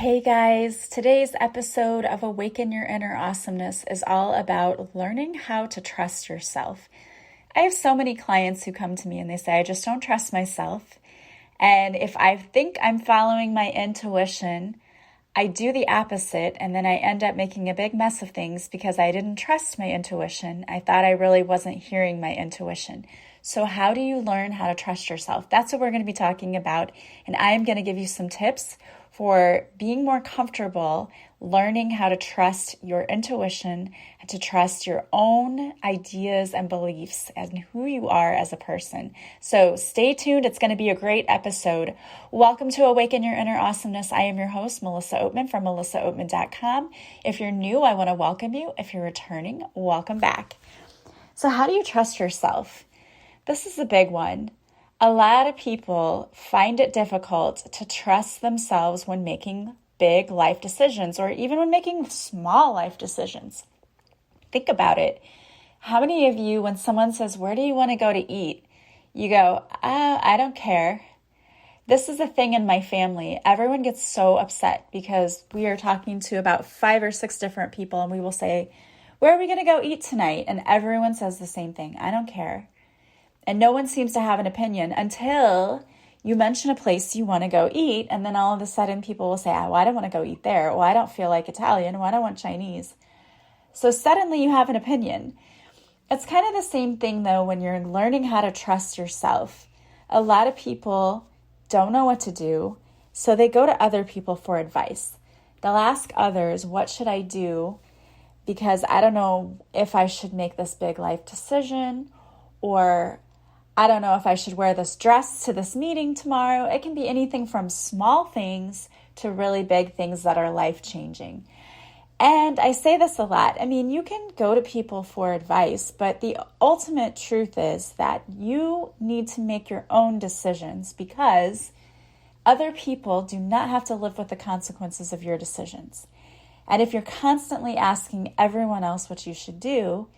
Hey guys, today's episode of Awaken Your Inner Awesomeness is all about learning how to trust yourself. I have so many clients who come to me and they say, I just don't trust myself. And if I think I'm following my intuition, I do the opposite and then I end up making a big mess of things because I didn't trust my intuition. I thought I really wasn't hearing my intuition. So how do you learn how to trust yourself? That's what we're going to be talking about. And I am going to give you some tips for being more comfortable learning how to trust your intuition and to trust your own ideas and beliefs and who you are as a person. So stay tuned. It's going to be a great episode. Welcome to Awaken Your Inner Awesomeness. I am your host, Melissa Oatman from melissaoatman.com. If you're new, I want to welcome you. If you're returning, welcome back. So how do you trust yourself? This is a big one. A lot of people find it difficult to trust themselves when making big life decisions or even when making small life decisions. Think about it. How many of you, when someone says, where do you want to go to eat? You go, I don't care. This is a thing in my family. Everyone gets so upset because we are talking to about 5 or 6 different people and we will say, where are we going to go eat tonight? And everyone says the same thing. I don't care. And no one seems to have an opinion until you mention a place you want to go eat. And then all of a sudden people will say, oh, I don't want to go eat there. Well, I don't feel like Italian. Well, I don't want Chinese. So suddenly you have an opinion. It's kind of the same thing, though, when you're learning how to trust yourself. A lot of people don't know what to do, so they go to other people for advice. They'll ask others, what should I do? Because I don't know if I should make this big life decision, or I don't know if I should wear this dress to this meeting tomorrow. It can be anything from small things to really big things that are life-changing. And I say this a lot. I mean, you can go to people for advice, but the ultimate truth is that you need to make your own decisions because other people do not have to live with the consequences of your decisions. And if you're constantly asking everyone else what you should do,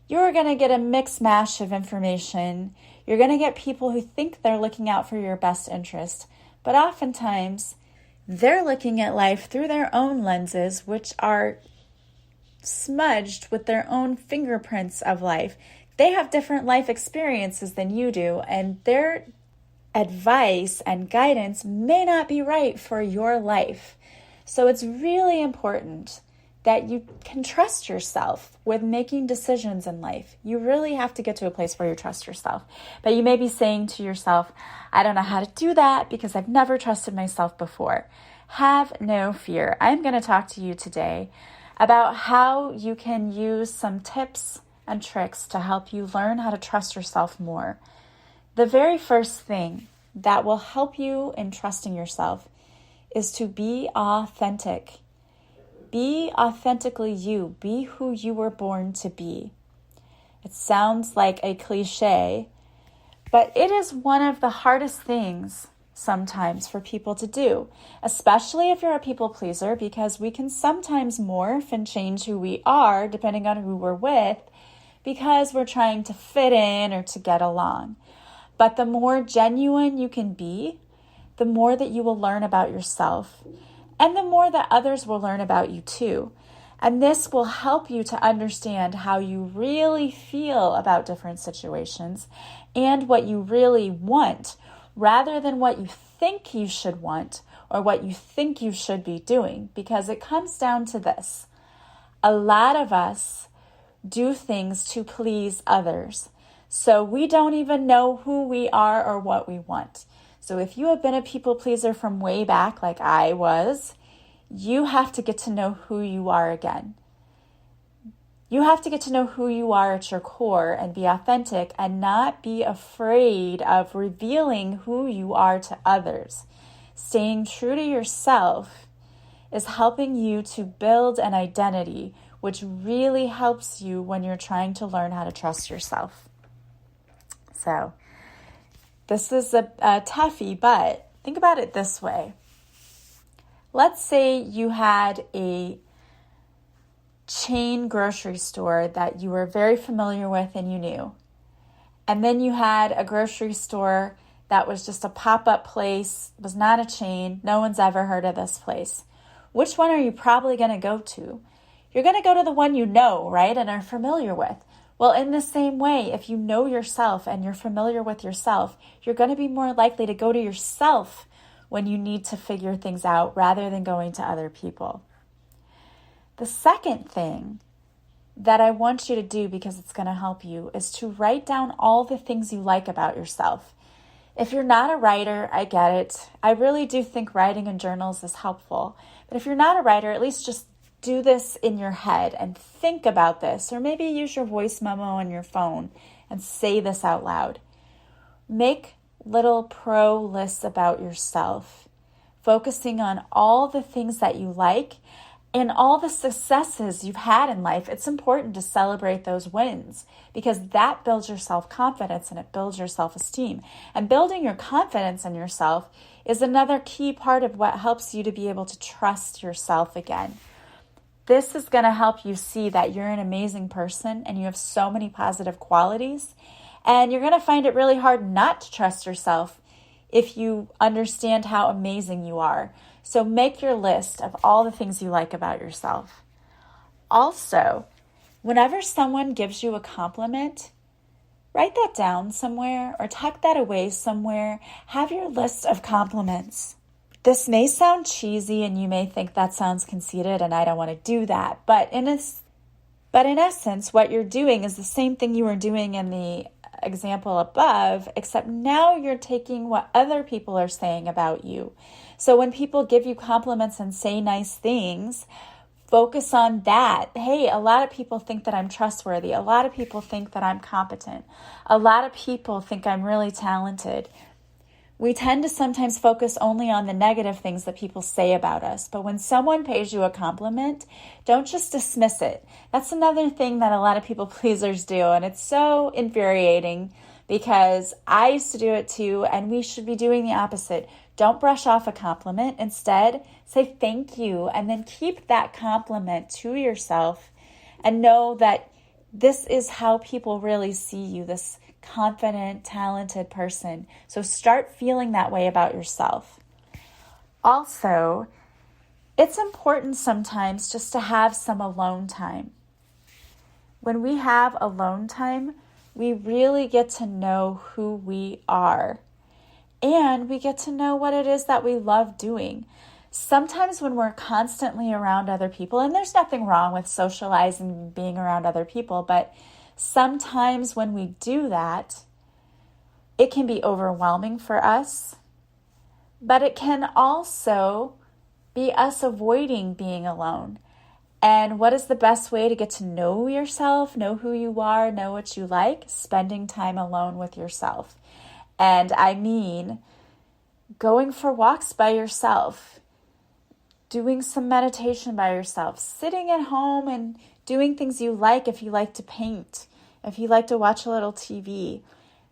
you're going to get a mixed mash of information. You're going to get people who think they're looking out for your best interest, but oftentimes they're looking at life through their own lenses, which are smudged with their own fingerprints of life. They have different life experiences than you do, and their advice and guidance may not be right for your life. So it's really important that you can trust yourself with making decisions in life. You really have to get to a place where you trust yourself. But you may be saying to yourself, I don't know how to do that because I've never trusted myself before. Have no fear. I'm going to talk to you today about how you can use some tips and tricks to help you learn how to trust yourself more. The very first thing that will help you in trusting yourself is to be authentic. Be authentically you. Be who you were born to be. It sounds like a cliche, but it is one of the hardest things sometimes for people to do, especially if you're a people pleaser, because we can sometimes morph and change who we are depending on who we're with because we're trying to fit in or to get along. But the more genuine you can be, the more that you will learn about yourself. And the more that others will learn about you too. And this will help you to understand how you really feel about different situations and what you really want, rather than what you think you should want or what you think you should be doing. Because it comes down to this. A lot of us do things to please others. So we don't even know who we are or what we want. So if you have been a people pleaser from way back, like I was, you have to get to know who you are again. You have to get to know who you are at your core and be authentic and not be afraid of revealing who you are to others. Staying true to yourself is helping you to build an identity, which really helps you when you're trying to learn how to trust yourself. So this is a toughie, but think about it this way. Let's say you had a chain grocery store that you were very familiar with and you knew. And then you had a grocery store that was just a pop-up place, was not a chain. No one's ever heard of this place. which one are you probably going to go to? You're going to go to the one you know, right, and are familiar with. Well, in the same way, if you know yourself and you're familiar with yourself, you're going to be more likely to go to yourself when you need to figure things out rather than going to other people. The second thing that I want you to do, because it's going to help you, is to write down all the things you like about yourself. If you're not a writer, I get it. I really do think writing in journals is helpful. But if you're not a writer, at least just do this in your head and think about this, or maybe use your voice memo on your phone and say this out loud. Make little pro lists about yourself, focusing on all the things that you like and all the successes you've had in life. It's important to celebrate those wins because that builds your self-confidence and it builds your self-esteem. And building your confidence in yourself is another key part of what helps you to be able to trust yourself again. This is going to help you see that you're an amazing person and you have so many positive qualities. And you're going to find it really hard not to trust yourself if you understand how amazing you are. So make your list of all the things you like about yourself. Also, whenever someone gives you a compliment, write that down somewhere or tuck that away somewhere. Have your list of compliments. This may sound cheesy and you may think that sounds conceited and I don't want to do that. But in essence, what you're doing is the same thing you were doing in the example above, except now you're taking what other people are saying about you. So when people give you compliments and say nice things, focus on that. Hey, a lot of people think that I'm trustworthy. A lot of people think that I'm competent. A lot of people think I'm really talented. We tend to sometimes focus only on the negative things that people say about us. But when someone pays you a compliment, don't just dismiss it. That's another thing that a lot of people pleasers do. And it's so infuriating because I used to do it too. And we should be doing the opposite. Don't brush off a compliment. Instead, say thank you. And then keep that compliment to yourself. And know that this is how people really see you, this confident, talented person. So start feeling that way about yourself. Also, it's important sometimes just to have some alone time. When we have alone time, we really get to know who we are. And we get to know what it is that we love doing. Sometimes when we're constantly around other people, and there's nothing wrong with socializing, being around other people, but sometimes when we do that, it can be overwhelming for us, but it can also be us avoiding being alone. And what is the best way to get to know yourself, know who you are, know what you like? Spending time alone with yourself. And I mean, going for walks by yourself, doing some meditation by yourself, sitting at home and doing things you like. If you like to paint, if you like to watch a little TV,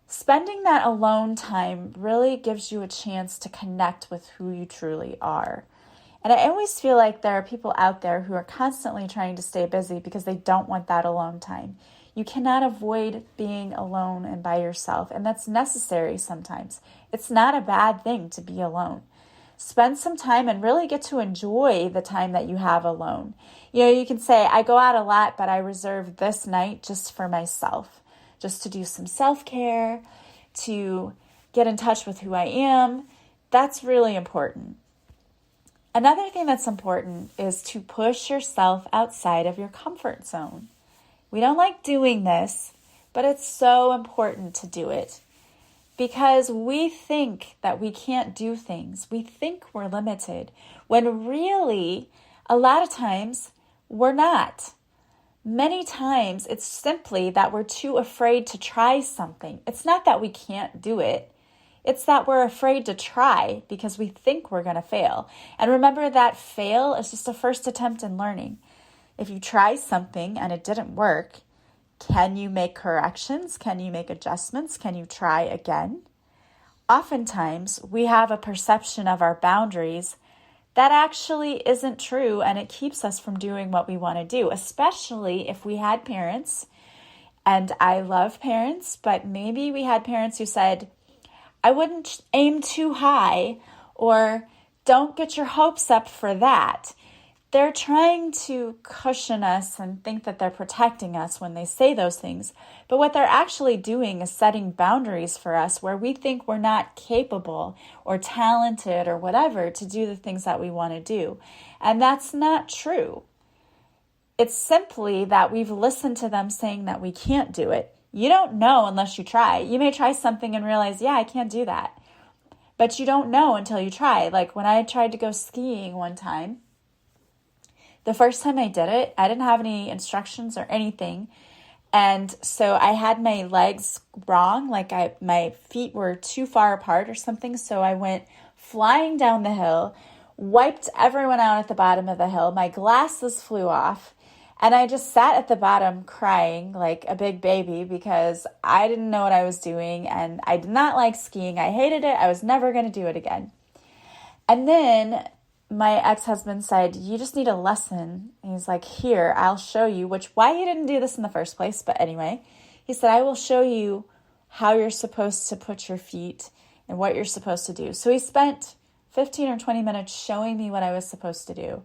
spending that alone time really gives you a chance to connect with who you truly are. And I always feel like there are people out there who are constantly trying to stay busy because they don't want that alone time. You cannot avoid being alone and by yourself, and that's necessary sometimes. It's not a bad thing to be alone. Spend some time and really get to enjoy the time that you have alone. You know, you can say, I go out a lot, but I reserve this night just for myself, just to do some self-care, to get in touch with who I am. That's really important. Another thing that's important is to push yourself outside of your comfort zone. We don't like doing this, but it's so important to do it. Because we think that we can't do things. We think we're limited. When really, a lot of times, we're not. Many times, it's simply that we're too afraid to try something. It's not that we can't do it. It's that we're afraid to try because we think we're going to fail. And remember that fail is just a first attempt in learning. If you try something and it didn't work, can you make corrections? Can you make adjustments? Can you try again? Oftentimes, we have a perception of our boundaries that actually isn't true, and it keeps us from doing what we want to do, especially if we had parents. And I love parents, but maybe we had parents who said, I wouldn't aim too high, or don't get your hopes up for that. they're trying to cushion us and think that they're protecting us when they say those things. But what they're actually doing is setting boundaries for us where we think we're not capable or talented or whatever to do the things that we want to do. And that's not true. It's simply that we've listened to them saying that we can't do it. You don't know unless you try. You may try something and realize, yeah, I can't do that. But you don't know until you try. Like when I tried to go skiing one time, the first time I did it, I didn't have any instructions or anything. And so I had my legs wrong, like my feet were too far apart or something. So I went flying down the hill, wiped everyone out at the bottom of the hill. My glasses flew off. And I just sat at the bottom crying like a big baby because I didn't know what I was doing and I did not like skiing. I hated it. I was never going to do it again. And then my ex-husband said, you just need a lesson. And he's like, here, I'll show you, why he didn't do this in the first place. But anyway, he said, I will show you how you're supposed to put your feet and what you're supposed to do. So he spent 15 or 20 minutes showing me what I was supposed to do.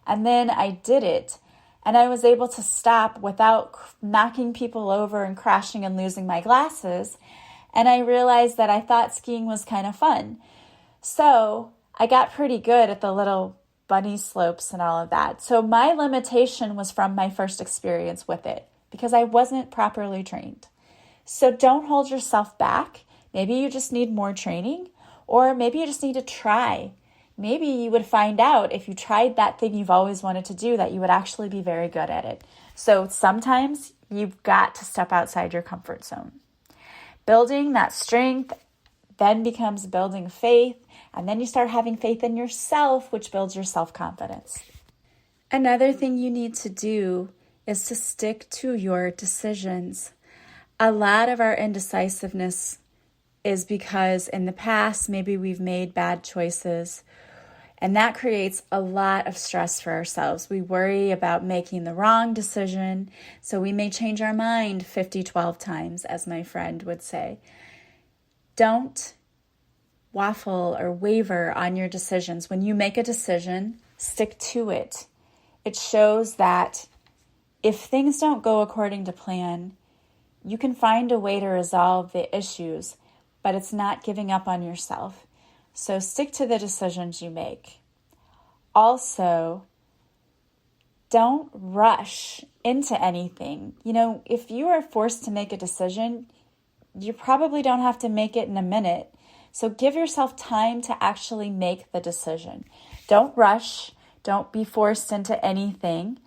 And then I did it. And I was able to stop without knocking people over and crashing and losing my glasses. And I realized that I thought skiing was kind of fun. So I got pretty good at the little bunny slopes and all of that. So my limitation was from my first experience with it because I wasn't properly trained. So don't hold yourself back. Maybe you just need more training, or maybe you just need to try. Maybe you would find out if you tried that thing you've always wanted to do that you would actually be very good at it. So sometimes you've got to step outside your comfort zone. Building that strength then becomes building faith, and then you start having faith in yourself, which builds your self-confidence. Another thing you need to do is to stick to your decisions. A lot of our indecisiveness is because in the past, maybe we've made bad choices. And that creates a lot of stress for ourselves. We worry about making the wrong decision, so we may change our mind 12 times, as my friend would say. Don't waffle or waver on your decisions. When you make a decision, stick to it. It shows that if things don't go according to plan, you can find a way to resolve the issues, but it's not giving up on yourself. So stick to the decisions you make. Also, don't rush into anything. If you are forced to make a decision, you probably don't have to make it in a minute. So give yourself time to actually make the decision. Don't rush. Don't be forced into anything.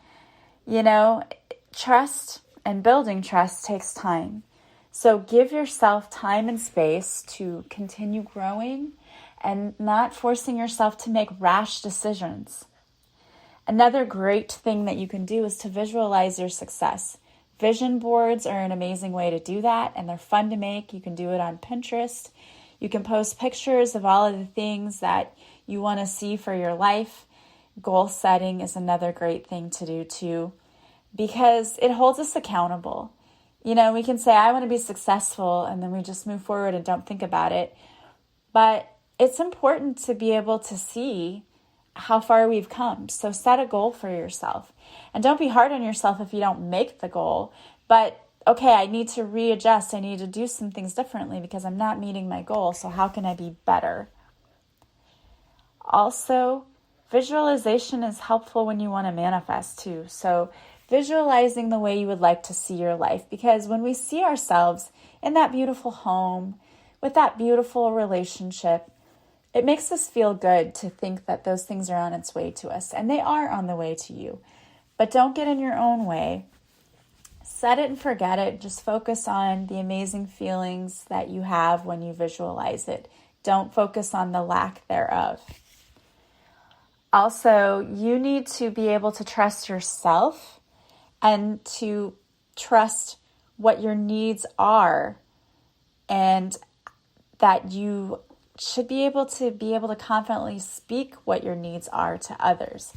Trust and building trust takes time. So give yourself time and space to continue growing and not forcing yourself to make rash decisions. Another great thing that you can do is to visualize your success. Vision boards are an amazing way to do that, and they're fun to make. You can do it on Pinterest. You can post pictures of all of the things that you want to see for your life. Goal setting is another great thing to do too, because it holds us accountable. We can say, I want to be successful, and then we just move forward and don't think about it. But it's important to be able to see how far we've come. So set a goal for yourself. And don't be hard on yourself if you don't make the goal. But, okay, I need to readjust. I need to do some things differently because I'm not meeting my goal. So how can I be better? Also, visualization is helpful when you want to manifest too. So visualizing the way you would like to see your life. Because when we see ourselves in that beautiful home, with that beautiful relationship, it makes us feel good to think that those things are on its way to us, and they are on the way to you. But don't get in your own way. Set it and forget it. Just focus on the amazing feelings that you have when you visualize it. Don't focus on the lack thereof. Also, you need to be able to trust yourself and to trust what your needs are, and that you should be able to confidently speak what your needs are to others.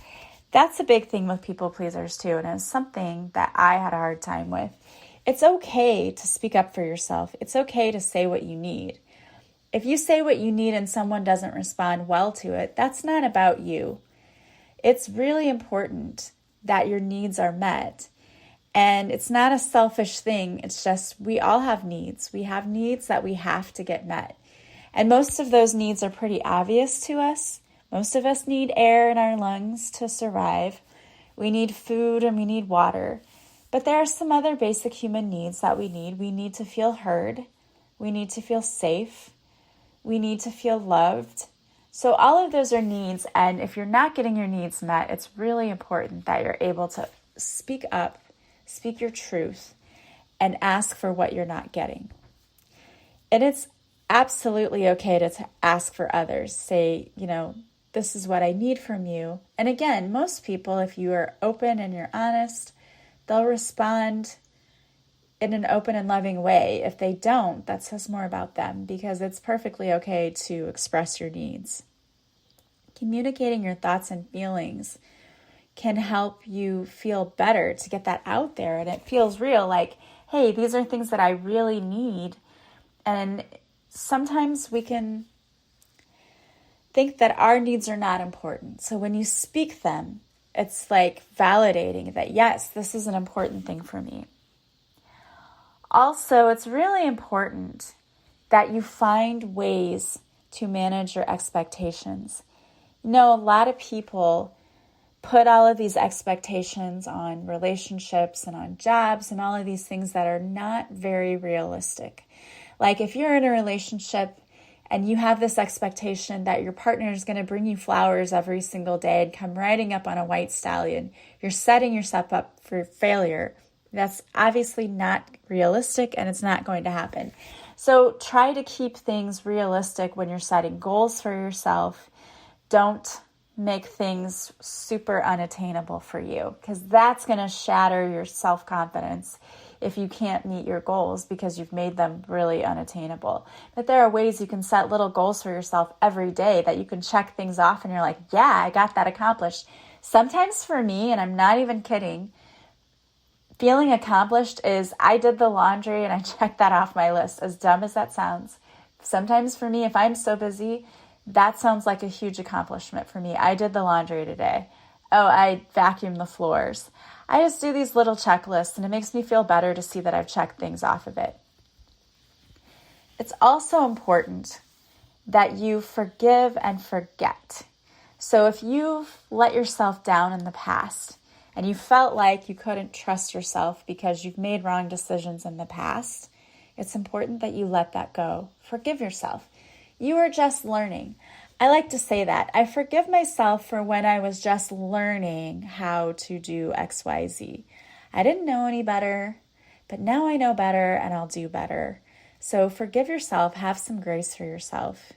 That's a big thing with people pleasers too, and it's something that I had a hard time with. It's okay to speak up for yourself. It's okay to say what you need. If you say what you need and someone doesn't respond well to it, that's not about you. It's really important that your needs are met. And it's not a selfish thing. It's just we all have needs. We have needs that we have to get met. And most of those needs are pretty obvious to us. Most of us need air in our lungs to survive. We need food and we need water. But there are some other basic human needs that we need. We need to feel heard. We need to feel safe. We need to feel loved. So all of those are needs. And if you're not getting your needs met, it's really important that you're able to speak up, speak your truth, and ask for what you're not getting. And it's absolutely okay to ask for others. Say, this is what I need from you. And again, most people, if you are open and you're honest, they'll respond in an open and loving way. If they don't, that says more about them, because it's perfectly okay to express your needs. Communicating your thoughts and feelings can help you feel better, to get that out there. And it feels real, like, hey, these are things that I really need. And sometimes we can think that our needs are not important. So when you speak them, it's like validating that, yes, this is an important thing for me. Also, it's really important that you find ways to manage your expectations. A lot of people put all of these expectations on relationships and on jobs and all of these things that are not very realistic. Like if you're in a relationship and you have this expectation that your partner is going to bring you flowers every single day and come riding up on a white stallion, you're setting yourself up for failure. That's obviously not realistic, and it's not going to happen. So try to keep things realistic when you're setting goals for yourself. Don't make things super unattainable for you, because that's going to shatter your self-confidence if you can't meet your goals because you've made them really unattainable. But there are ways you can set little goals for yourself every day that you can check things off and you're like, yeah, I got that accomplished. Sometimes for me, and I'm not even kidding, feeling accomplished is I did the laundry and I checked that off my list, as dumb as that sounds. Sometimes for me, if I'm so busy, that sounds like a huge accomplishment for me. I did the laundry today. Oh, I vacuumed the floors. I just do these little checklists, and it makes me feel better to see that I've checked things off of it. It's also important that you forgive and forget. So if you've let yourself down in the past and you felt like you couldn't trust yourself because you've made wrong decisions in the past, it's important that you let that go. Forgive yourself. You are just learning. I like to say that. I forgive myself for when I was just learning how to do XYZ. I didn't know any better, but now I know better and I'll do better. So forgive yourself. Have some grace for yourself.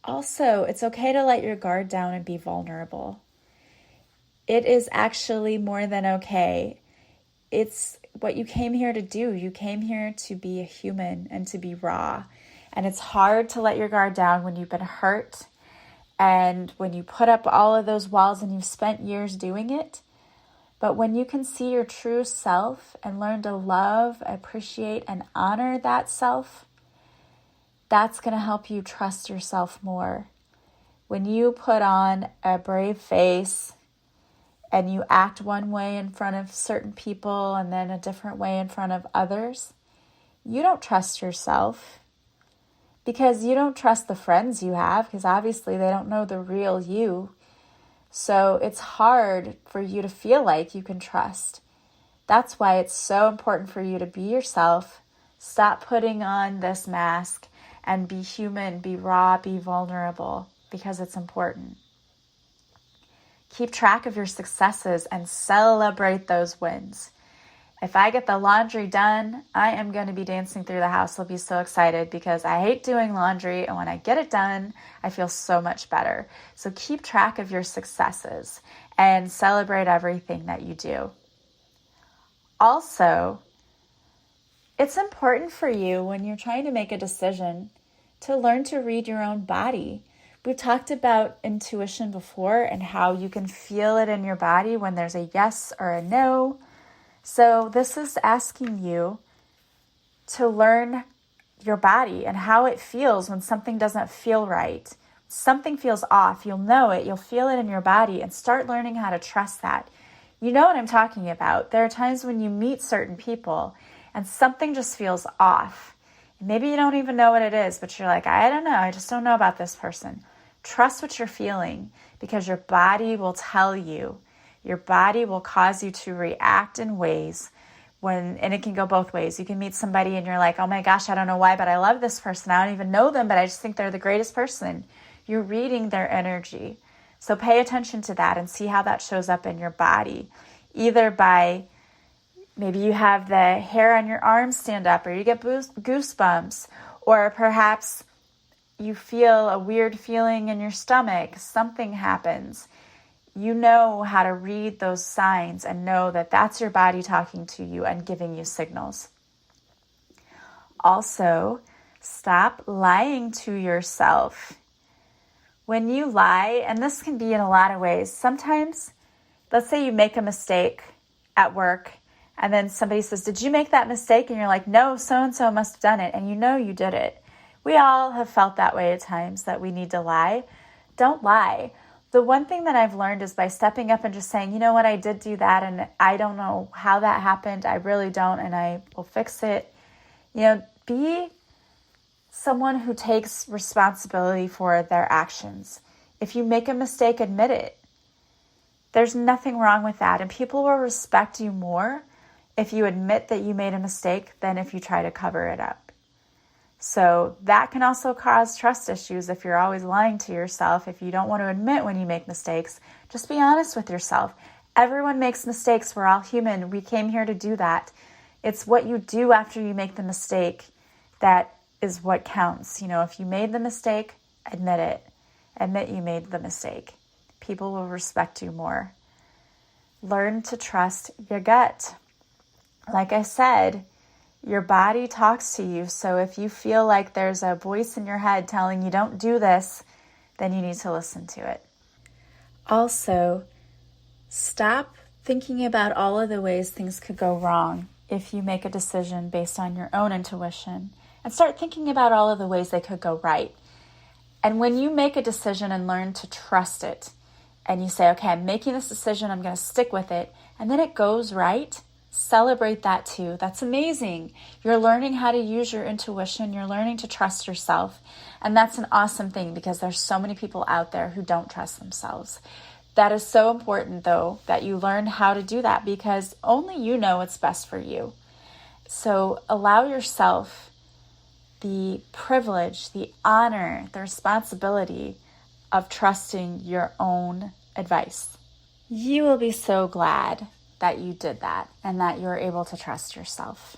Also, it's okay to let your guard down and be vulnerable. It is actually more than okay. It's what you came here to do. You came here to be a human and to be raw. And it's hard to let your guard down when you've been hurt and when you put up all of those walls and you've spent years doing it. But when you can see your true self and learn to love, appreciate, and honor that self, that's going to help you trust yourself more. When you put on a brave face and you act one way in front of certain people and then a different way in front of others, you don't trust yourself. Because you don't trust the friends you have, because obviously they don't know the real you. So it's hard for you to feel like you can trust. That's why it's so important for you to be yourself, stop putting on this mask, and be human, be raw, be vulnerable, because it's important. Keep track of your successes and celebrate those wins. If I get the laundry done, I am going to be dancing through the house. I'll be so excited because I hate doing laundry. And when I get it done, I feel so much better. So keep track of your successes and celebrate everything that you do. Also, it's important for you when you're trying to make a decision to learn to read your own body. We've talked about intuition before and how you can feel it in your body when there's a yes or a no. So this is asking you to learn your body and how it feels when something doesn't feel right, something feels off, you'll know it, you'll feel it in your body, and start learning how to trust that. You know what I'm talking about. There are times when you meet certain people and something just feels off. Maybe you don't even know what it is, but you're like, I don't know. I just don't know about this person. Trust what you're feeling, because your body will tell you. Your body will cause you to react in ways and it can go both ways. You can meet somebody and you're like, oh my gosh, I don't know why, but I love this person. I don't even know them, but I just think they're the greatest person. You're reading their energy. So pay attention to that and see how that shows up in your body. Either by maybe you have the hair on your arms stand up, or you get goosebumps, or perhaps you feel a weird feeling in your stomach. Something happens. You know how to read those signs and know that that's your body talking to you and giving you signals. Also, stop lying to yourself. When you lie, and this can be in a lot of ways, sometimes, let's say you make a mistake at work, and then somebody says, did you make that mistake? And you're like, no, so-and-so must have done it. And you know you did it. We all have felt that way at times, that we need to lie. Don't lie. The one thing that I've learned is by stepping up and just saying, you know what, I did do that, and I don't know how that happened. I really don't, and I will fix it. Be someone who takes responsibility for their actions. If you make a mistake, admit it. There's nothing wrong with that, and people will respect you more if you admit that you made a mistake than if you try to cover it up. So that can also cause trust issues if you're always lying to yourself. If you don't want to admit when you make mistakes, just be honest with yourself. Everyone makes mistakes. We're all human. We came here to do that. It's what you do after you make the mistake that is what counts. If you made the mistake, admit it. Admit you made the mistake. People will respect you more. Learn to trust your gut. Like I said, your body talks to you. So if you feel like there's a voice in your head telling you don't do this, then you need to listen to it. Also, stop thinking about all of the ways things could go wrong if you make a decision based on your own intuition, and start thinking about all of the ways they could go right. And when you make a decision and learn to trust it, and you say, okay, I'm making this decision, I'm going to stick with it, and then it goes right, celebrate that too. That's amazing. You're learning how to use your intuition. You're learning to trust yourself. And that's an awesome thing, because there's so many people out there who don't trust themselves. That is so important, though, that you learn how to do that, because only you know what's best for you. So allow yourself the privilege, the honor, the responsibility of trusting your own advice. You will be so glad that you did that and that you're able to trust yourself.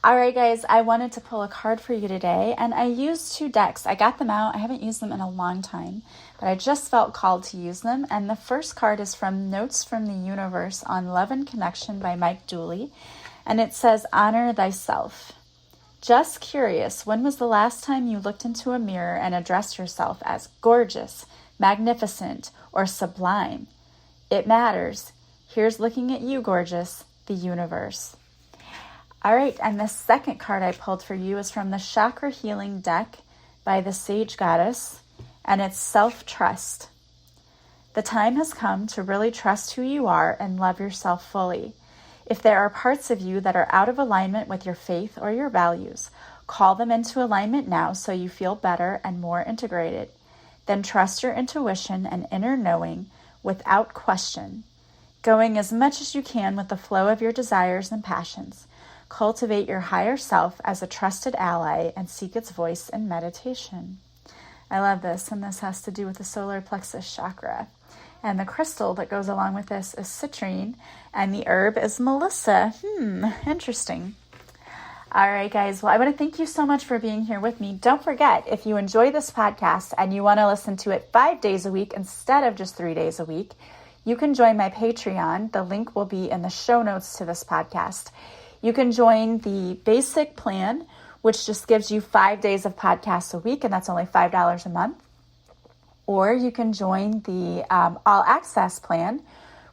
All right, guys, I wanted to pull a card for you today, and I used 2 decks. I got them out. I haven't used them in a long time, but I just felt called to use them. And the first card is from Notes from the Universe on Love and Connection by Mike Dooley, and it says, honor thyself. Just curious, when was the last time you looked into a mirror and addressed yourself as gorgeous, magnificent, or sublime? It matters. Here's looking at you, gorgeous, the universe. All right, and the second card I pulled for you is from the Chakra Healing deck by the Sage Goddess, and it's self-trust. The time has come to really trust who you are and love yourself fully. If there are parts of you that are out of alignment with your faith or your values, call them into alignment now so you feel better and more integrated. Then trust your intuition and inner knowing without question, going as much as you can with the flow of your desires and passions. Cultivate your higher self as a trusted ally and seek its voice in meditation. I love this, and this has to do with the solar plexus chakra. And the crystal that goes along with this is citrine, and the herb is Melissa. Interesting. All right, guys. Well, I want to thank you so much for being here with me. Don't forget, if you enjoy this podcast and you want to listen to it 5 days a week instead of just 3 days a week, you can join my Patreon. The link will be in the show notes to this podcast. You can join the basic plan, which just gives you 5 days of podcasts a week, and that's only $5 a month. Or you can join the all access plan,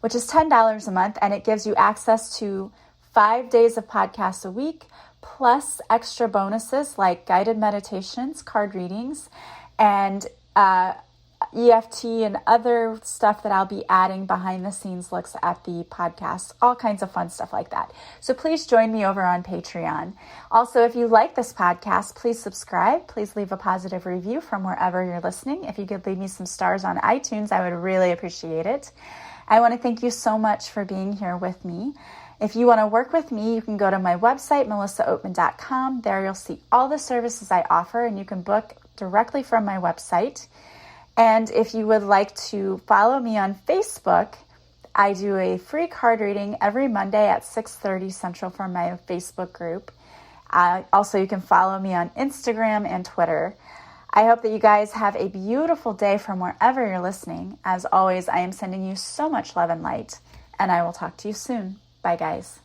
which is $10 a month, and it gives you access to 5 days of podcasts a week, plus extra bonuses like guided meditations, card readings, and EFT and other stuff that I'll be adding behind the scenes looks at the podcast, all kinds of fun stuff like that. So please join me over on Patreon. Also, if you like this podcast, please subscribe. Please leave a positive review from wherever you're listening. If you could leave me some stars on iTunes, I would really appreciate it. I want to thank you so much for being here with me. If you want to work with me, you can go to my website, melissaoatman.com. There you'll see all the services I offer, and you can book directly from my website. And if you would like to follow me on Facebook, I do a free card reading every Monday at 6:30 Central for my Facebook group. Also, you can follow me on Instagram and Twitter. I hope that you guys have a beautiful day from wherever you're listening. As always, I am sending you so much love and light, and I will talk to you soon. Bye, guys.